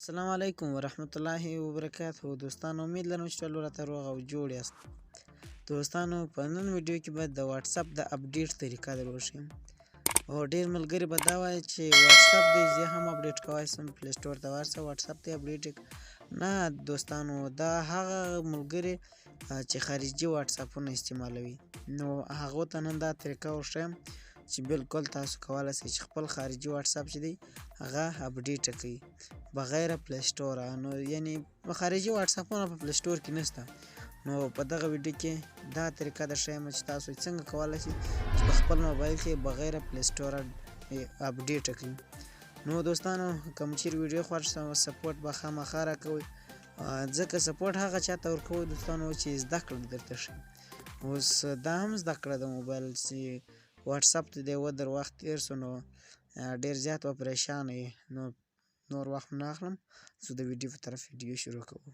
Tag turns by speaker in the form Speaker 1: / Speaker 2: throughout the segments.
Speaker 1: السلام علیکم ورحمت الله وبرکاته. دوستانو امید لرم چې ټول راته روغ او جوړ یاست. دوستانو په نن ویډیو کې به د واتس اپ د اپډیټ طریقه در وښیم او ډیر ملګري به دا وایي چې واتس اپ دی زه هم اپډیټ کوای شم، پلی سټور ته ورشه واتس اپ دی اپډیټ نه. دوستانو دا هغه ملګري چې خارجي واتس اپونه استعمالوي نو هغه ته نن دا طریقه وښیم چې بالکل تاسو کولای شئ چې خپل خارجي واتس اپ چې دی هغه اپډیټ کړئ بغیر پلی سټور. نو یعنی خارجي واتس اپونه په پلی سټور کې نشته. نو په دغه ویډیو کې دا طریقه درښیم چې تاسو څنګه کولای شئ چې په خپل موبایل کې بغیر پلی سټور اپډیټ کړئ. نو دوستانو کوم چیرې ویډیو خوښ سپورټ به خامخا راکوئ، ځکه سپورټ هغه چاته ورکوئ دوستانو چې زده کړه درته ښي. اوس دا هم زده کړه د موبایل چې واتس اپ ته د یوه در وخت تېر شو نو ډېر زیات به پریشانه یې. نو نور وخت نه اخلم، زه د ویډیو په طرف ویډیو شروع کوم.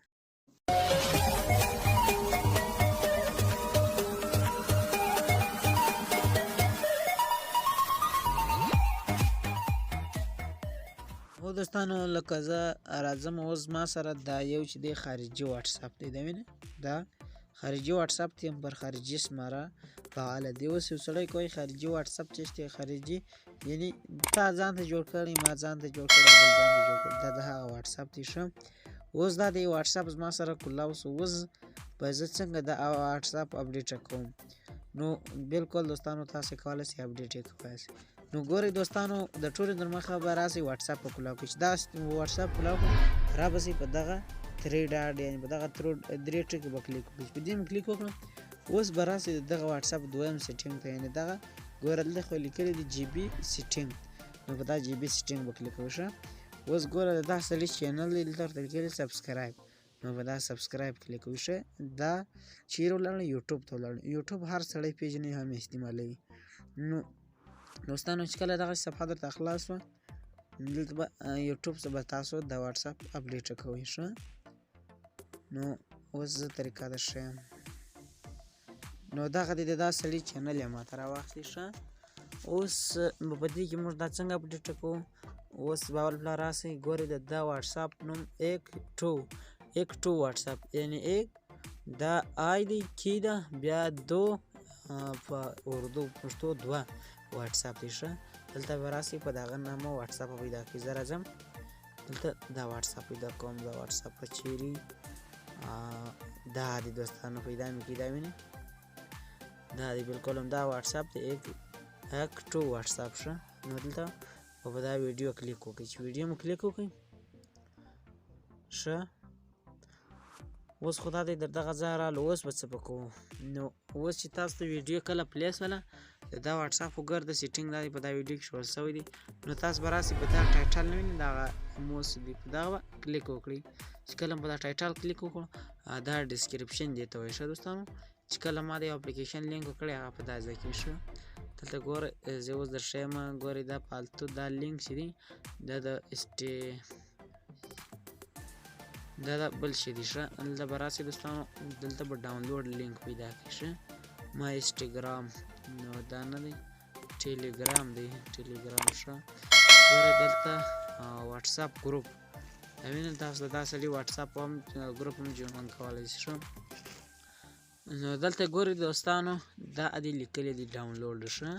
Speaker 1: او دوستانو لکه زه راځم اوس ما سره دا یو چې دی خارجي واتس اپ دی، دا وینئ دا خارجي واتس اپ دی پر خارجي شماره فعاله دی. اوس یو سړی کوي خارجي واتس اپ چې دی خارجي یعنی تا ځان ته جوړ کړی، ما ځان ته جوړ کړی، بل ځان ته جوړ کړی، دا د هغه واتس اپ دی. ښه اوس دا د واتس اپ زما سره کولاو شو. اوس به زه څنګه د واتس اپ اپډیټ کوم؟ نو بالکل دوستانو تاسو کولای شئ اپډیټ یې کولی شئ. نو ګورئ دوستانو د ټولو در مخه به راسئ واتس اپ په کولاو کړئ چې دا واتس اپ کولاو کړئ را به شئ په دغه تھری ډاټ یعنې په دغه درې ټکي به کلیک وکړئ. چې په دې مې کلیک وکړم اوس به راسئ دغه واتس اپ دویم سیټینګ ته، یعنې دغه ګوره دلته خو لیکلي دي جی بي سیټینګ، نو په دا جی بي سیټینګ به کلیک وکړئ. اوس ګوره د دا سړي چینل دی دلته ورته لیکلي سبسکرایب، نو په دا سبسکرایب کلیک وکړئ. دا چیرې ولاړو؟ یوټیوب ته ولاړو. یوټیوب هر سړی پیژني هم استعمالوي. نو دوستانو چې کله دغه صفحه درته خلاص شوه دلته به یوټیوب څخه به تاسو د واتس اپ اپډیټ کوئ. ښه نو اوس زه طریقه درښیم. نو دغه دی د دا سړي چینل یې ماته راواخلئ. ښه اوس په دې کې موږ دا څنګه اپډیټ کوو؟ اوس به اول راسئ ګورئ د دا واتس اپ نوم ایک ټو واتس اپ، یعنی ایک دا آی دی کی ده بیا دو په اردو پښتو دوه واتس اپ دی. ښه دلته به راسئ په دغه نامه واتس اپ پیدا کړئ. زه راځم دلته دا واتس اپ پیدا کوم. دا واتس اپ چیرې دا دی دوستانو پیدا مې کړي، دا وینئ دا دی بالکل همدا واتس اپ دی ایک ټو واتس اپ. ښه نو دلته په دا ویډیو کلیک وکړئ. چې ویډیو مو کلیک وکړئ ښه اوس خو دا دی در دغه ځای راغلو. اوس به څه به کوو؟ نو اوس چې تاسو ته ویډیو کله پلی شوله د دا واتس اپ وګرده سیټینګ دا دی په دا ویډیو کې ښودل شوی دی. نو تاسو به راسئ په دا ټایټل نه وینئ دغه موس دی په دغه به کلیک وکړئ. چې کله په دا ټایټل کلیک وکړو دا ډسکرپشن دی ته وایي. ښه دوستانو چې کله ما د یو اپلیکیشن لینک وکړی هغه په دا ځای کې. ښه دلته ګوره زه اوس درښیم ګورئ دا فالتو دا لینک چې دی دا د دا بل شی دی. ښه دلته به راسئ دوستانو دلته به ډاونلوډ لینک پیدا کړئ. ښه ما انسټاګرام نو دا نه دی ټیلیګرام دی ټیلیګرام. ښه ګورئ دلته واتس اپ ګروپ دا وینئ تاسو دا سړي واتس اپ هم ګروپ هم جوړ کولی شئ. ښه نو دلته ګورئ دوستانو دا دی لیکلی دی ډاونلوډ. ښه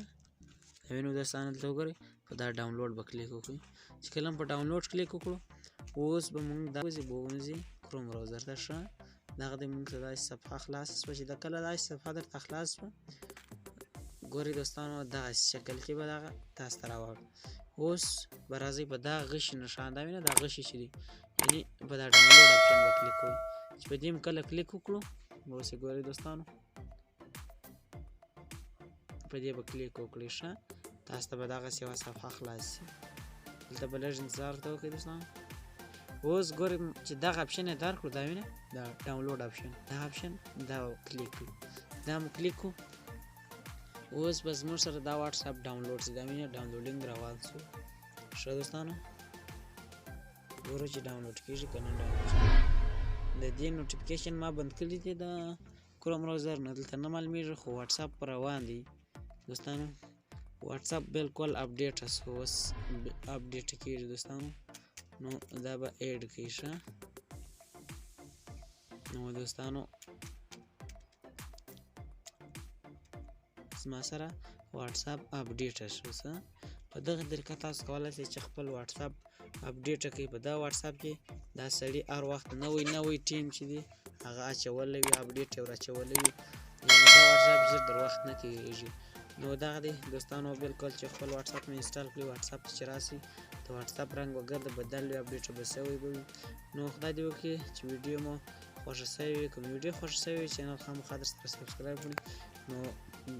Speaker 1: دا وینئ دوستانو دلته وګورئ په دا ډاونلوډ به کلیک وکړئ. چې کله په ډاونلوډ کلیک وکړو اوس به موږ دا وځي کروم براوزر ته. ښه دغه د موږ ته داسې صفحه خلاصه شوه چې د کله داسې صفحه درته خلاص شوه ګورئ دوستانو دغسې شکل کې به دغه تاسو ته راوړي. اوس به راځئ په دا غشي نښان دا وینئ دا غشي چې دی یعنې په دا ډاونلوډ اپشن به کلیک کوئ. چې په دې کله کلیک وکړو اوس یې ګورئ دوستانو په دې به کلیک وکړئ. ښه تاسو ته به دغسې یوه صفحه خلاص شي. دلته به لږ انتظار ورته وکړئ دوستانو. اوس ګورئ چې دغه اپشن یې درکړو دا وینئ دا ډاونلوډ اپشن دا اپشن دا کلیک کړئ. دا مو کلیک کړو اوس به زموږ سره دا واتس اپ ډاونلوډ شي. دا وینئ ډاونلوډینګ روان شو. ښه دوستانو ګورو چې ډاونلوډ کېږي که نه ډاونلوډ کېږي. د دې نوټیفیکیشن ما بند کړي دي د کروم براوزر نه دلته نه معلومیږي خو واتس اپ روان دی دوستانو. واتس اپ بالکل اپډیټ شو اوس اپډیټ کېږي دوستانو. نو دا به ایډ کړئ ښه. نو دوستانو زما سره واتساپ اپډیټ شو څه. په دغه طریقه تاسو کولی شئ چې خپل واتساپ اپډیټ کړئ. په دا واتساپ کې دا سړي هر وخت نوی ټیم چې دی هغه اچولی وي، اپډیټ یې ور اچولی وي، یعنې دا واتساپ ژر در وخت نه تېرېږي. نو دغه دی دوستانو، بالکل چې خپل واتساپ مې انسټال کړي، واتساپ ته چې راسئ د واتساپ رنګ به ګرد بدل وي، اپډیټ به سوی به وي. نو خدای دې وکړي چې ویډیو مو خوښه سوې وي. که مې ویډیو خوښه سوې وي چینل خامخا درسره سبسکرایب کړئ. نو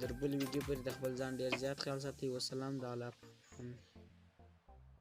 Speaker 1: در بلې ویډیو پورې د خپل ځان ډېر زیات خیال ساتئ. وسلام د الله